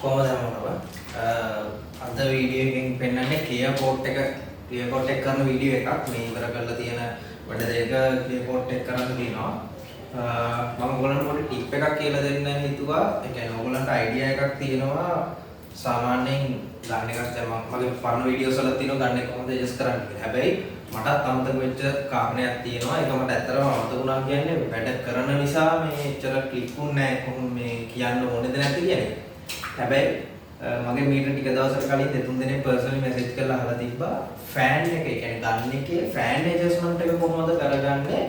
කොහොමද හමුනව අද වීඩියෝ එකකින් පෙන්වන්නේ ක්ලියර් කෝට් එක කරන වීඩියෝ එකක් මේ ඉවර කරලා තියෙන වැඩ දෙක ක්ලියර් කෝට් එක කරන්න තියෙනවා මම ඔයගොල්ලන්ට පොඩි ටිප් එකක් කියලා දෙන්න හිතුවා ඒ කියන්නේ ඔයගොල්ලන්ට අයිඩියා එකක් තියෙනවා සාමාන්‍යයෙන් ගන්න එකක් දැන් මගේ පරණ වීඩියෝස් වල තියෙනවා ගන්න එක කොහොමද ඇඩ්ජස්ට් කරන්නේ කියලා හැබැයි මටත් අමතක වෙච්ච කාරණයක් තියෙනවා ඒක මට ඇත්තටම අමතක වුණා කියන්නේ වැඩ කරන නිසා මේ එච්චර ක්ලික් වුන්නේ නැහැ කොහොම මේ කියන්න ඕනේද නැද්ද කියන්නේ හැබැයි මගේ මීට ටික දවසකට කලින් දෙතුන් දෙනෙක් පර්සනලි මැසේජ් කරලා අහලා තිබ්බා ෆෑන් එක ඒ කියන්නේ ගන්න එකේ ෆෑන් ඇඩ්ජස්ට්මන්ට් එක කොහොමද කරගන්නේ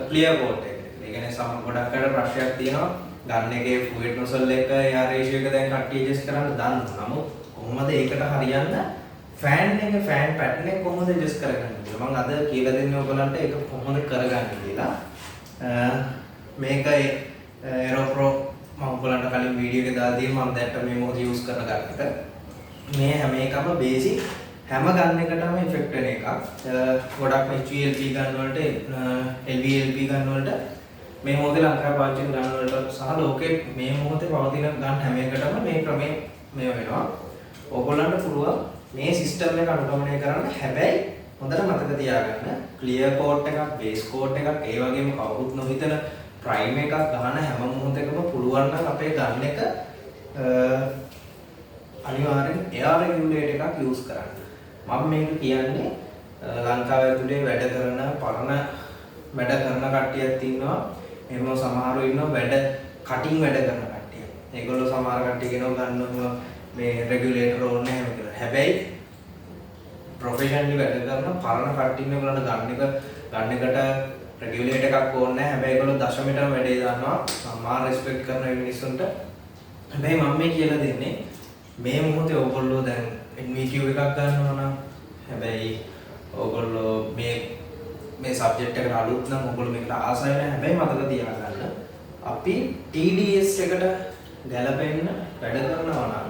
ක්ලියර් කෝට් එක. ඒ කියන්නේ සම ගොඩක් අය ප්‍රශ්නයක් තියෙනවා ගන්න එකේ ෆ්ලුයිඩ් නොසල් එක එයා රේෂියෝ එක දැන් කට්ටිය ඇඩ්ජස්ට් කරන්න දන්නවා. නමුත් කොහොමද ඒකට හරියන්න ෆෑන් එක ෆෑන් පැටර්න් එක කොහොමද ඇඩ්ජස්ට් කරගන්නේ කියලා මම අද කියලා දෙන්නේ ඔයගලන්ට ඒක කොහොමද කරගන්නේ කියලා. මේක එරෝප්‍රෝ මම ඔයගලන්ට කලින් වීඩියෝ එක දාලා තියෙනවා මම දැක්ක මේ මොකද යූස් කරන ගන්න එක. මේ හැම එකම බේසික් හැම ගන්න එකටම ඉෆෙක්ට් වෙන එකක්. ගොඩක් HVLP ගන්න වලට LVLP ගන්න වලට මේ මොහොතේ ලංකාවේ පාවිච්චි කරන ගන්න වලට සහ ලෝකේ මේ මොහොතේ පවතින ගන්න හැම එකටම මේ ක්‍රමය මේ වෙනවා. ඕගොල්ලන්ට පුළුවන් මේ සිස්ටම් එක අනුගමනය කරන්න. හැබැයි හොඳට මතක තියාගන්න ක්ලියර් කෝට් එකක්, බේස් කෝට් එකක්, ඒ වගේම කවුරුත් නොහිතන ප්‍රයිම් එකක් ගන්න හැම මොහොතකම පුළුවන් නම් අපේ ගන්න එක අනිවාර්යෙන් එයාර රෙගියුලේටර් එකක් යූස් කරන්න. මම මේක කියන්නේ ලංකාවේ ඇතුලේ වැඩ කරන පරණ වැඩ කරන කට්ටියක් ඉන්නවා. එහෙම සමහරව ඉන්නවා වැඩ කටින් වැඩ කරන කට්ටිය. ඒගොල්ලෝ සමහර කට්ටිය කියනවා ගන්නවා මේ රෙගියුලේටර් ඕනේ නැහැ කියලා. හැබැයි ප්‍රොෆෙෂනලි වැඩ කරන පරණ කට්ටිය ඉන්නවලට ගන්න එකට රෙගියුලේටර් එකක් ඕනේ නැහැ. හැබැයි ඒගොල්ලෝ දශමයටම වැඩේ දානවා. මම රෙස්පෙක්ට් කරන මිනිස්සුන්ට. හැබැයි මම මේ කියලා දෙන්නේ මේ මොහොතේ ඕගොල්ලෝ දැන් NVQ එකක් ගන්නවා නම් හැබැයි ඕගොල්ලෝ මේ සබ්ජෙක්ට් එකට අලුත් නම් ඕගොල්ලෝ මේකට ආසයි නැහැ. හැබැයි මතක තියාගන්න අපි TDS එකට ගැලපෙන්න වැඩ කරනවා නම්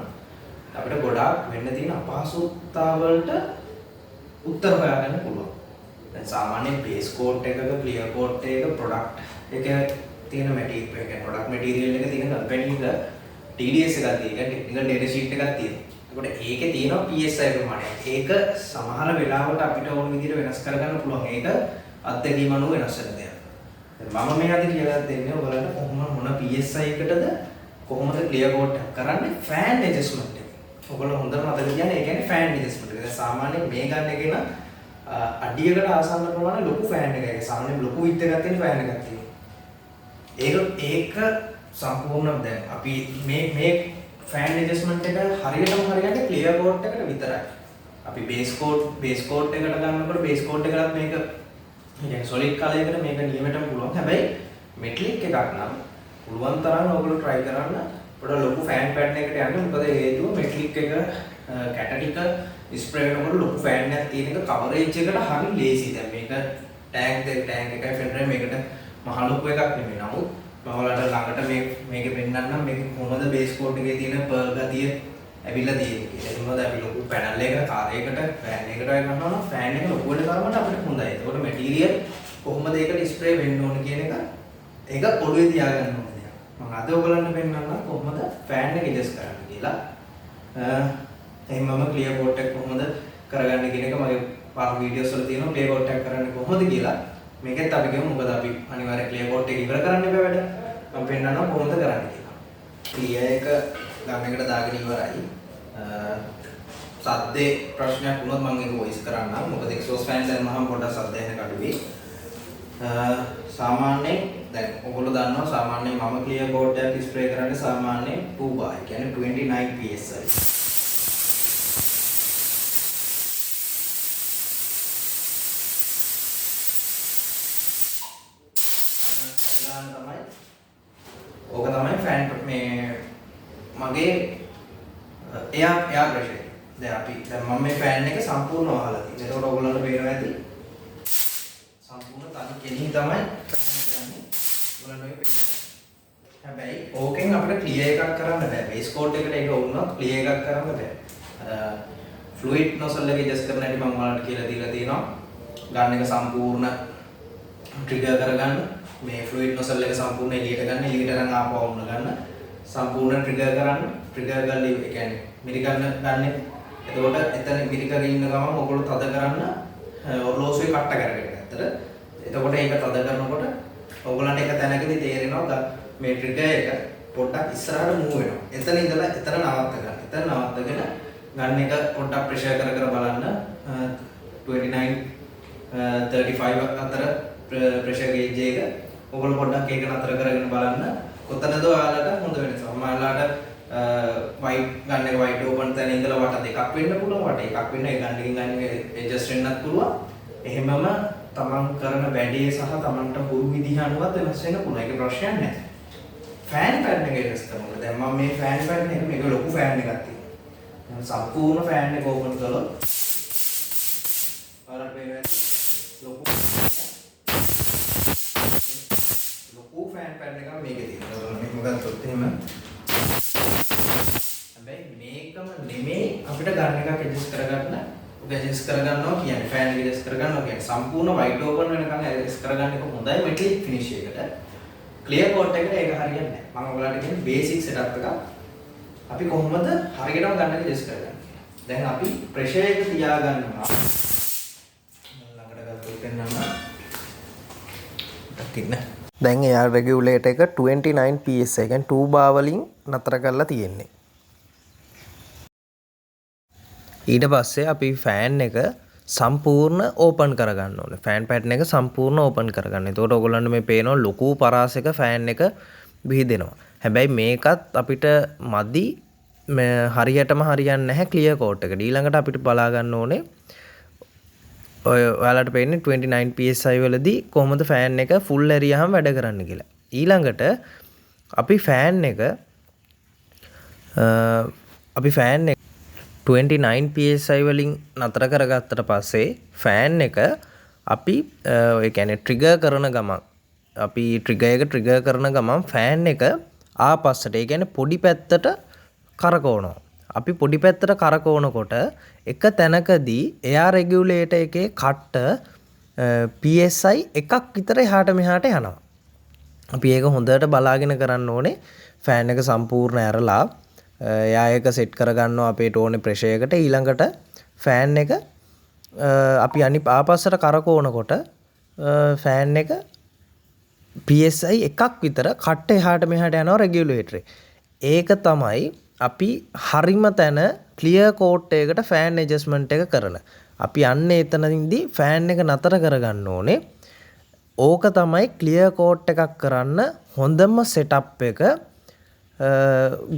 අපිට ගොඩාක් වෙන්න තියෙන අපහසුතා වලට උත්තර හොයාගන්න පුළුවන්. දැන් සාමාන්‍ය බේස් කෝට් එකක ක්ලියර් කෝට් එකක ප්‍රොඩක්ට් එක තියෙන මැටීරියල් එක ප්‍රොඩක්ට් මැටීරියල් එක තියෙන කම්පැනි එක TDS එකක් තියෙන ටෙක්නිකල් ඩේටා ෂීට් එකක් තියෙනවා. ඒකට ඒකේ තියෙනවා PSI ප්‍රමාණයක්. ඒක සමහර වෙලාවට අපිට ඕන විදිහට වෙනස් කරගන්න පුළුවන්. ඒක අත්දැකීම අනුව වෙනස් වෙන දෙයක්. මම මේ අද කියලා දෙන්නේ ඔයාලට කොහොම මොන PSI එකටද කොහොමද ක්ලියර් කෝට් එක කරන්නේ ෆෑන් ඇඩ්ජස්ට්මන්ට් එක. ඔයගොල්ලෝ හොඳට මතක තියාගන්න. ඒ කියන්නේ ෆෑන් ඇඩ්ජස්ට්මන්ට් එක. දැන් සාමාන්‍යයෙන් මේ ගන්න එකේ නම් අඩියකට ආසන්න ප්‍රමාණය ලොකු ෆෑන් එකක්. ඒක සාමාන්‍යයෙන් ලොකු විත් එකක් තියෙන ෆෑන් එකක් තියෙනවා. ඒක සම්පූර්ණ දැන් අපි මේ ෆෑන් ඇඩ්ජස්ට්මන්ට් එක හරියටම හරියන්නේ ක්ලියර් කෝට් එකට විතරයි. අපි බේස් කෝට් එකට ගන්නකොට බේස් කෝට් එකකට මේක يعني සොලිඩ් කලයකට මේක නියමටම පුළුවන්. හැබැයි මෙටලික් එකක් නම් පුළුවන් තරම් ඔයගොල්ලෝ try කරන්න පොඩ ලොකු ෆෑන් පැටර්න් එකකට යන්න. මොකද හේතුව මෙටලික් එක කැටටික ස්ප්‍රේ වෙනකොට ලොකු ෆෑන් එකක් තියෙන එක කවරේජ් එකට හරි ලේසි. දැන් මේක ටැංක් එකයි ෆෙන්ඩර් මේකට මහ ලොකු එකක් නෙමෙයි. නමුත් මම ඔයාලට ළඟට මේක පෙන්නන්නම් මේක කොහොමද බේස් කෝට් එකේ තියෙන පර්ල් ගතිය ඇවිල්ලා තියෙන්නේ කියලා. ඒක මොකද අපි ලොකු පැනල් එකකට කාර්යයකට ෆෑන් එකකට ගන්නවා නම් ෆෑන් එක ලොකු වෙන තරමට අපිට හොඳයි. ඒකට මැටීරියල් කොහොමද ඒකට ස්ප්‍රේ වෙන්න ඕන කියන එක ඒක පොළවේ තියාගන්න ඕනේ දෙයක්. මම අද ඔයගලන්ට පෙන්නන්නම් කොහොමද ෆෑන් එක ඇඩ්ජස්ට් කරන්න කියලා. එහෙනම් මම ක්ලියර් කෝට් එක කොහොමද කරගන්නේ කියන එක මගේ පරණ වීඩියෝස් වල තියෙනවා ක්ලියර් කෝට් එක කරන්නේ කොහොමද කියලා. මේකෙත් අපි කියමු මොකද අපි අනිවාර්ය ක්ලියර් කෝට් එක ඉවර කරන්න බෑ වැඩ. මම පෙන්නන්නම් කොහොමද කරන්නේ කියලා. ක්ලියර් එක ගන්න එකට දාගෙන ඉවරයි. සද්දේ ප්‍රශ්නයක් වුණොත් මම ඒක වොයිස් කරන්නම්. මොකද එක්සෝස් ෆෑන් දැන් මහම් පොඩ්ඩක් සද්ද එන කඩුවේ. සාමාන්‍යයෙන් දැන් ඔයගොල්ලෝ දන්නවා සාමාන්‍යයෙන් මම ක්ලියර් කෝට් එකක් ස්ප්‍රේ කරන්නේ සාමාන්‍යයෙන් 2 bar. ඒ කියන්නේ 29 PSI. ඕක තමයි ෆෑන් මේ මගේ එයා ප්‍රෙෂර් එක. දැන් මම මේ ෆෑන් එක සම්පූර්ණව වහලා තියෙනවා. ඒකට ඔයගොල්ලන්ට පේනවා ඇති. සම්පූර්ණ තනි කෙලින් තමයි ෆෑන් යන්නේ. ඔයගොල්ලන්ට ඔය පේනවා. හැබැයි ඕකෙන් අපිට ක්ලියර් එකක් කරන්න බෑ. බේස් කෝට් එකට ඒක වුණොත් ක්ලියර් එකක් කරන්න බෑ. ෆ්ලුයිඩ් නොසල් එක ඇඩ්ජස්ට් කරන හැටි මම ඔයාලට කියලා දීලා තියෙනවා. ගන්න එක සම්පූර්ණ ට්‍රිගර් කරගන්න. මේ ෆ්ලුයිඩ් නොසල් එක සම්පූර්ණ එළියට ගන්න. එළියට නම් ආපහු වුණ ගන්න. සම්පූර්ණ ට්‍රිගර් කරන්න ට්‍රිගර් කරලා ඒ කියන්නේ මිරිකන්න ගන්න. එතකොට එතන මිරිකගෙන ඉන්න ගමන් ඔයගොල්ලෝ තද කරන්න ඔරලෝසුවේ කට්ට කරගෙන ඇත්තට. එතකොට ඒක තද කරනකොට ඔයගොල්ලන්ට එක තැනකදී තේරෙනවා මේ ට්‍රිගර් එක පොඩ්ඩක් ඉස්සරහට මූව් වෙනවා. එතන ඉඳලා එතන නවත්ත ගන්න. එතන නවත්තගෙන ගන්න එක පොඩ්ඩක් ප්‍රෙෂර් කර කර බලන්න 29 35 අතර ප්‍රෙෂර් ගේජ් එක ඔයගොල්ලෝ පොඩ්ඩක් ඒක නතර කරගෙන බලන්න. කොතනද ඔයාලට හොඳ වෙනස. ඔයාලට වයිට් ගන්න එක වයිට් ඕපන් තැන ඉඳලා වට දෙකක් වෙන්න පුළුවන්. වට එකක් වෙන්න ඒ ගන්න එකකින් ගන්න ඇඩ්ජස්ට් වෙන්නත් පුළුවන්. එහෙමම තමන් කරන වැඩේ සහ තමන්ට හුරු විදිහ අනුවත් වෙනස් වෙන්න පුළුවන්. ඒක ප්‍රශ්නයක් නෑ. ෆෑන් පැඩ් එක වෙනස් කරනවා. දැන් මම මේ ෆෑන් පැඩ් එක මේක ලොකු ෆෑන් එකක් තියෙනවා. සම්පූර්ණ ෆෑන් එක ඕපන් කළොත් ඔයාලට මේ ලොකු ෆෑන් පැඩ් එකක් මේකේ තියෙනවා. මේක ගත්තොත් එහෙම හැබැයි මේකම නෙමෙයි අපිට ගන්න එකක් ඇඩ්ජස්ට් කරගන්න. ඔක ඇඩ්ජස්ට් කරගන්නවා කියන්නේ ෆෑන් එක ඇඩ්ජස්ට් කරගන්නවා කියන්නේ සම්පූර්ණ වයිට් ඕපන් වෙනකන් ඇඩ්ජස්ට් කරගන්න එක හොඳයි මෙටලික් ෆිනිෂ් එකකට. ක්ලියර් කෝට් එකට ඒක හරියන්නේ නැහැ. මම ඔයාලට කියන්නේ බේසික් සෙටප් එකක්. අපි කොහොමද හරියටම ගන්න එක ඇඩ්ජස්ට් කරගන්නේ. දැන් අපි ප්‍රෙෂර් එක තියාගන්නවා. ළඟට ගත්තොත් එන්නම දකින්න. දැන් එයාර් රෙගියුලේටර් එක 29 PS එක කියන්නේ 2 bar වලින් නතර කරලා තියෙන්නේ. ඊට පස්සේ අපි ෆෑන් එක සම්පූර්ණ ඕපන් කරගන්න ඕනේ. ෆෑන් පැටර්න් එක සම්පූර්ණ ඕපන් කරගන්න. එතකොට ඔයගොල්ලන්ට මේ පේනවා ලොකු පරාසයක ෆෑන් එක විහිදෙනවා. හැබැයි මේකත් අපිට මදි හරියටම හරියන්නේ නැහැ ක්ලියර් කෝට් එකට. ඊළඟට අපිට බලා ගන්න ඕනේ ඔය ඔයාලට පේන්නේ 29 PSI වලදී කොහොමද ෆෑන් එක ෆුල් ඇරියාම වැඩ කරන්න කියලා. ඊළඟට අපි ෆෑන් එක 29 PSI වලින් නතර කරගත්තට පස්සේ ෆෑන් එක අපි ඒ කියන්නේ ට්‍රිගර් කරන ගමන් අපි ට්‍රිගර් කරන ගමන් ෆෑන් එක ආපස්සට ඒ කියන්නේ පොඩි පැත්තට කරකවනවා. අපි පොඩි පැත්තට කරකවනකොට එක තැනකදී එයා රෙගියුලේටර් එකේ කට්ට PSI එකක් විතර එහාට මෙහාට යනවා. අපි ඒක හොඳට බලාගෙන කරන්න ඕනේ. ෆෑන් එක සම්පූර්ණ ඇරලා එයා එක සෙට් කරගන්නවා අපේට ඕනේ ප්‍රෙෂර් එකට. ඊළඟට ෆෑන් එක අපි අනිත් ආපස්සට කරකවනකොට ෆෑන් එක PSI එකක් විතර කට්ට එහාට මෙහාට යනවා රෙගියුලේටරේ. ඒක තමයි අපි හරිම තැන ක්ලියර් කෝට් එකකට ෆෑන් ඇඩ්ජස්ට්මන්ට් එක කරන. අපි යන්නේ එතනදී ෆෑන් එක නතර කරගන්න ඕනේ. ඕක තමයි ක්ලියර් කෝට් එකක් කරන්න හොඳම සෙටප් එක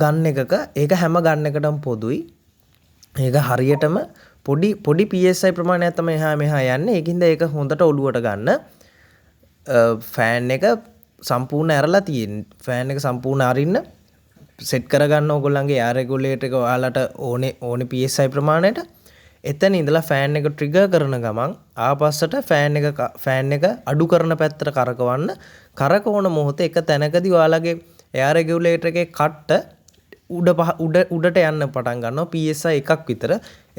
ගන්න එකක. ඒක හැම ගන්න එකටම පොදුයි. ඒක හරියටම පොඩි PSI ප්‍රමාණයක් තමයි එහා මෙහා යන්නේ. ඒකින්ද ඒක හොඳට ඔලුවට ගන්න. ෆෑන් එක සම්පූර්ණ ඇරලා තියෙන. ෆෑන් එක සම්පූර්ණ අරින්න සෙට් කරගන්න ඕගොල්ලන්ගේ එයාර් රෙගුලේටර් එක ඔයාලට ඕනේ PSI ප්‍රමාණයට. එතන ඉඳලා ෆෑන් එක ට්‍රිගර් කරන ගමන් ආපස්සට ෆෑන් එක අඩු කරන පැත්තට කරකවන්න. කරකවන මොහොතේ එක තැනකදී ඔයාලගේ එයාර් රෙගුලේටර් එකේ කට්ට උඩට යන්න පටන් ගන්නවා PSI එකක් විතර.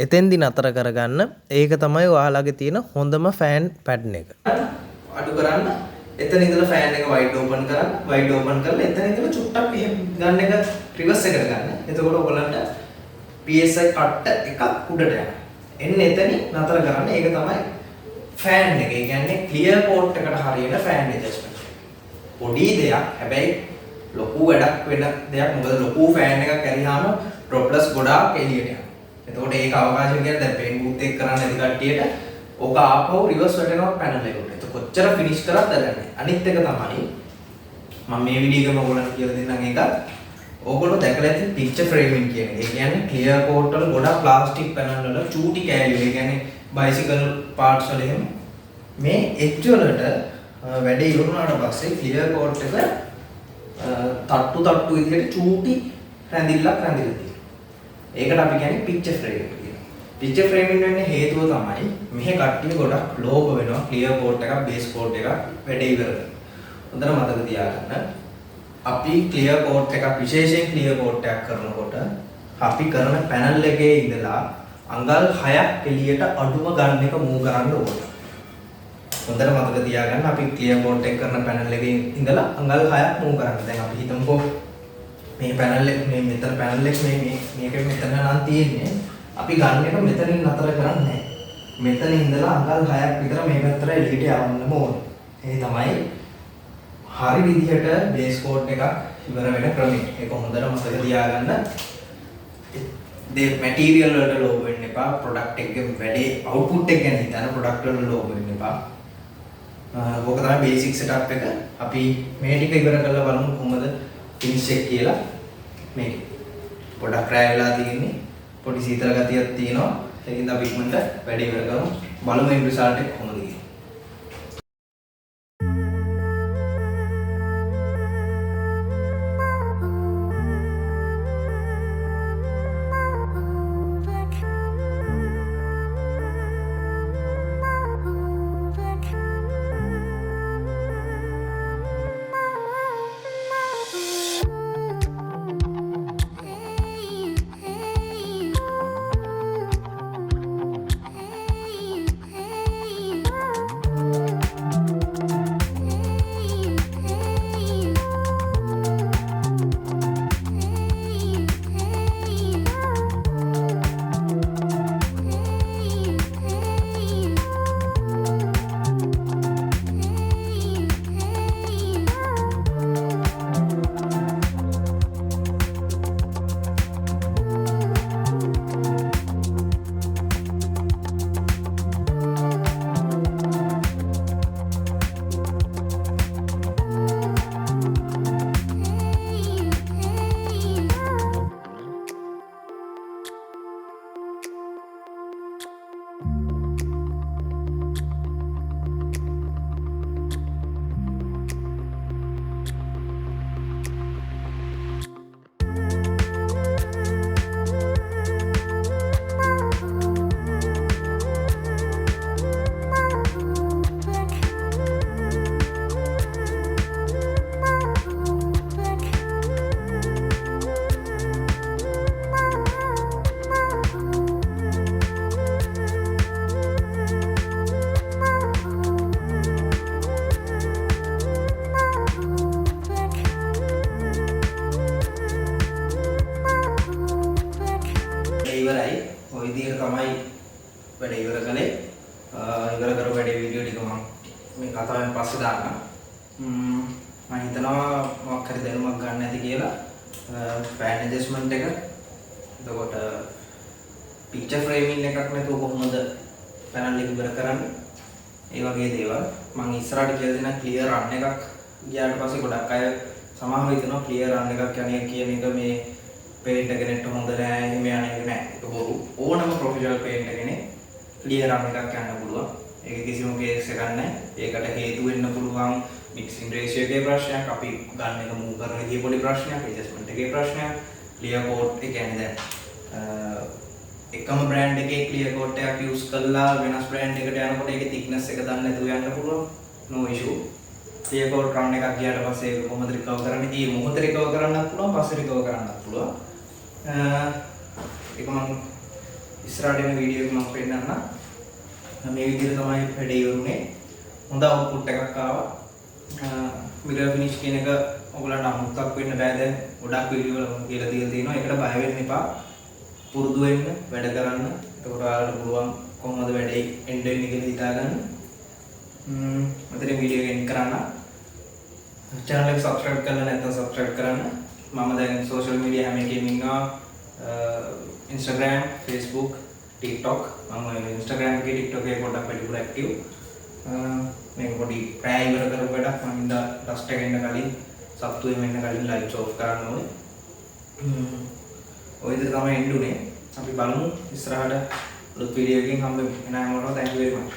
එතෙන්දි නතර කරගන්න. ඒක තමයි ඔයාලගේ තියෙන හොඳම ෆෑන් පැටර්න් එක. අඩු කරන්න. එතන ඉඳලා ෆෑන් එක වයිඩ් ඕපන් කරන්න. වයිඩ් ඕපන් කරලා එතන ඉඳලා චුට්ටක් එහෙම ගන්න එක රිවර්ස් එකට ගන්න. එතකොට ඔයගොල්ලන්ට PSI කට්ට එකක් උඩට යනවා. එන්න එතනින් නතර කරන්න. ඒක තමයි ෆෑන් එක. ඒ කියන්නේ ක්ලියර් කෝට් එකට හරියන ෆෑන් ඇඩ්ජස්ට්මන්ට්. පොඩි දෙයක්. හැබැයි ලොකු වැඩක් වෙන දෙයක්. මොකද ලොකු ෆෑන් එකක් ඇරියාම ඩ්‍රොප්ලස් ගොඩාක් එළියට යනවා. එතකොට ඒක අවකාශය කියන්නේ දැන් පේන් බූත් එක කරන්න ඇති කට්ටියට ඕක ආපහු රිවර්ස් වැටෙනවා පැනල් එකට. ඒක කොච්චර ෆිනිෂ් කරත් දරන්නේ. අනිත් එක තමයි මම මේ වීඩියෝ එකම ඔයගොල්ලන්ට කියලා දෙන්නම් එකක්. ඕගොල්ලෝ දැකලා ඇති පික්චර් ෆ්‍රේමින් කියන්නේ. ඒ කියන්නේ ක්ලියර් කෝට් වල ගොඩක් ප්ලාස්ටික් පැනල් වල චූටි කෑලි. ඒ කියන්නේ බයිසිකල් පාර්ට්ස් වල එහෙම මේ එජ් වලට වැඩේ ඉවරුනාට පස්සේ ක්ලියර් කෝට් එක තට්ටු විදිහට චූටි රැඳිල්ලක් රැඳිලා තියෙනවා. ඒකට අපි කියන්නේ පික්චර් ෆ්‍රේමින් කියලා. පික්චර් ෆ්‍රේමින් වෙන්නේ හේතුව තමයි මෙහි කට්ටිය ගොඩක් ලෝභ වෙනවා ක්ලියර් කෝට් එකක් බේස් කෝට් එකක් වැඩේ ඉවර කරලා. හොඳට මතක තියාගන්න. අපි ක්ලියර් කෝට් එකක් විශේෂයෙන් ක්ලියර් කෝට් එකක් කරනකොට අපි කරන පැනල් එකේ ඉඳලා අඟල් 6ක් එළියට අඩුම ගන්න එක මූව් කරන්න ඕනේ. හොඳට මතක තියාගන්න අපි ක්ලියර් කෝට් එක කරන පැනල් එකේ ඉඳලා අඟල් 6ක් මූව් කරන්න. දැන් අපි හිතමුකෝ මේ පැනල් එක මේ මෙතන පැනල් එක මේක මෙතන නම් තියෙන්නේ. අපි ගන්න එක මෙතනින් නතර කරන්නේ නැහැ. මෙතන ඉඳලා අඟල් 6ක් විතර මේ පැත්තට එළියට යවන්නම ඕනේ. ඒ තමයි හරි විදිහට බේස් කෝඩ් එකක් ඉවර වෙන ක්‍රමය. ඒක හොඳට මතක තියාගන්න. මැටීරියල් වලට ලෝභ වෙන්න එපා. ප්‍රොඩක්ට් එකේ වැඩේ අවුට්පුට් එක ගැන හිතන්න. ප්‍රොඩක්ට් වලට ලෝභ වෙන්න එපා. ඕක තමයි බේසික් සෙටප් එක. අපි මේ ටික ඉවර කරලා බලමු කොහොමද ෆිනිෂ් එක කියලා. මේක පොඩක් රෑ වෙලා තියෙන්නේ. පොඩි සීතල ගතියක් තියෙනවා. ඒකින්ද අපි ඉක්මනට වැඩේ ඉවර කරමු. බලමු මේ රිසල්ට් එක කොහොමද කියලා. ඉවරයි. ඔය විදිහට තමයි වැඩ ඉවර කළේ. ඉවර කරපු වැඩේ වීඩියෝ ටික මම මේ කතාවෙන් පස්සේ දාන්නම්. මම හිතනවා මොකක් හරි දැනුමක් ගන්න ඇති කියලා. ෆෑන් ඇඩ්ජස්ට්මන්ට් එක. එතකොට පික්චර් ෆ්‍රේමින් එකක් නැතුව කොහොමද පැනල් එක ඉවර කරන්නේ? ඒ වගේ දේවල්. මම ඉස්සරහට කියලා දෙන ක්ලියර් රන් එකක් ගියාට පස්සේ ගොඩක් අය සමහරව හිතනවා ක්ලියර් රන් එකක් යන්නේ කියන එක මේ පේන්ට් එක නෙට හොඳ නෑ එහෙම යන්නේ නෑ. ඒක බොරු. ඕනම ප්‍රොෆෙෂනල් පේන්ට් එකනේ ක්ලියර් රන් එකක් යන්න පුළුවන්. ඒක කිසිම කේස් එකක් නෑ. ඒකට හේතු වෙන්න පුළුවන් මික්සින් රේෂියෝ එකේ ප්‍රශ්නයක්, අපි ගන්න එක මූව් කරන එකේ පොඩි ප්‍රශ්නයක්, ඇඩ්ජස්ට්මන්ට් එකේ ප්‍රශ්නයක්, ක්ලියර් කෝඩ් ඒ කියන්නේ දැන් එකම බ්‍රෑන්ඩ් එකේ ක්ලියර් කෝඩ් එකක් යූස් කළා වෙනස් බ්‍රෑන්ඩ් එකට යනකොට ඒකේ thickness එක දන්නේ නැතුව යන්න පුළුවන්. no issue. ක්ලියර් කෝඩ් රන් එකක් ගියාට පස්සේ ඒක කොහොමද රිකවර් කරන්නේ? ඒ මොහොත රිකවර් කරන්නත් පුළුවන්, පස්සේ රිකවර් කරන්නත් පුළුවන්. ඒක මම ඉස්සරහට එන වීඩියෝ එක මම පෙන්නන්නම්. මේ විදිහට තමයි වැඩේ ඉවරුනේ. හොඳ අවුට්පුට් එකක් ආවා. මිරර් ෆිනිෂ් කියන එක ඔයගොල්ලන්ට අමුත්තක් වෙන්න බෑ. දැන් ගොඩක් වීඩියෝ වල මම කියලා තියෙනවා. ඒකට බය වෙන්න එපා. පුරුදු වෙන්න, වැඩ කරන්න. එතකොට ඔයාලට පුළුවන් කොහොමද වැඩේ එන්ඩ් වෙන්නේ කියලා හිතාගන්න. මෙතන වීඩියෝ එක එන්ඩ් කරන්න. channel එක subscribe කරලා නැත්නම් subscribe කරන්න. මම දැන් social media හැම එකෙම ඉන්නවා. Instagram, Facebook, TikTok. මම Instagram එකේ TikTok එකේ පොඩ්ඩක් වැඩිපුර active. මේක පොඩි ප්‍රෑ ඉවර කරපු වැඩක්. මම ඉඳලා ඩස්ට් එක එන්න කලින් සත්තු එන්න කලින් lights off කරන්න ඕනේ. ඔය විදිහට තමයි එන්න උනේ. අපි බලමු ඉස්සරහට අලුත් වීඩියෝ එකකින් හම්බෙමු. එන හැමෝටම thank you very much.